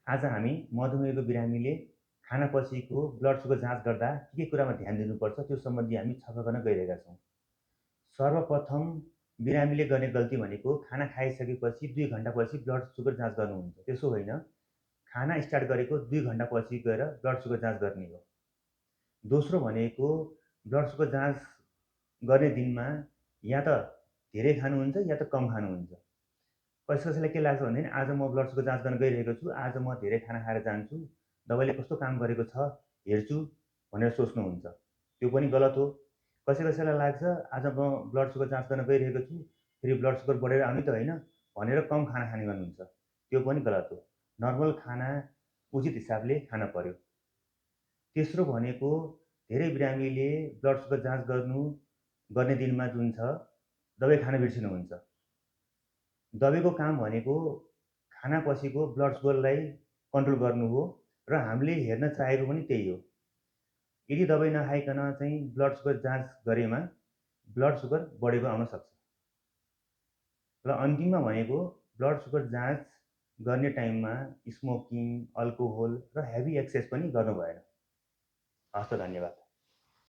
आज हामी मधुमेहको बिरामीले खानापछिको ब्लड सुगर जाँच गर्दा के कुरामा ध्यान दिनुपर्छ त्यो सम्बन्धी हामी छलफल गर्न गइरहेका छौँ। सर्वप्रथम बिरामीले गर्ने गल्ती भनेको खाना खाइसकेपछि 2 घण्टापछि ब्लड सुगर जाँच गर्नुहुन्छ। त्यसो होइन, खाना स्टार्ट गरेको 2 घण्टापछि गएर ब्लड सुगर जाँच गर्ने हो। दोस्रो भनेको ब्लड सुगर जाँच गर्ने दिनमा या त धेरै खानुहुन्छ या त कम खानुहुन्छ। कसैलाई के लाग्छ भने आज म ब्लड सुगर जाँच गर्न गइरहेको छु, आज म धेरै खाना खाएर जान्छु, दबाईले कस्तो काम गरेको छ हेर्छु भनेर सोच्नुहुन्छ। त्यो पनि गलत हो। कसैलाई लाग्छ आज म ब्लड सुगर जाँच गर्न गइरहेको छु, फेरि ब्लड सुगर बढेर आउने त होइन भनेर कम खाना खाने गर्नुहुन्छ। त्यो पनि गलत हो। नर्मल खाना उचित हिसाबले खान पर्यो। तेस्रो भनेको धेरै बिरामीले ब्लड सुगर जाँच गर्ने दिनमा जुन छ दबाई खान बिर्सिनुहुन्छ। दबाईको काम भनेको खानापछिको ब्लड सुगरलाई कन्ट्रोल गर्नु हो र हामीले हेर्न चाहेको पनि त्यही हो। यदि दबाई नखाइकन चाहिँ ब्लड सुगर जाँच गरेमा ब्लड सुगर बढेको आउन सक्छ। र अन्तिममा भनेको ब्लड सुगर जाँच गर्ने टाइममा स्मोकिङ, अल्कोहल र हेभी एक्सर्साइज पनि गर्नु भएन। हस् त, धन्यवाद।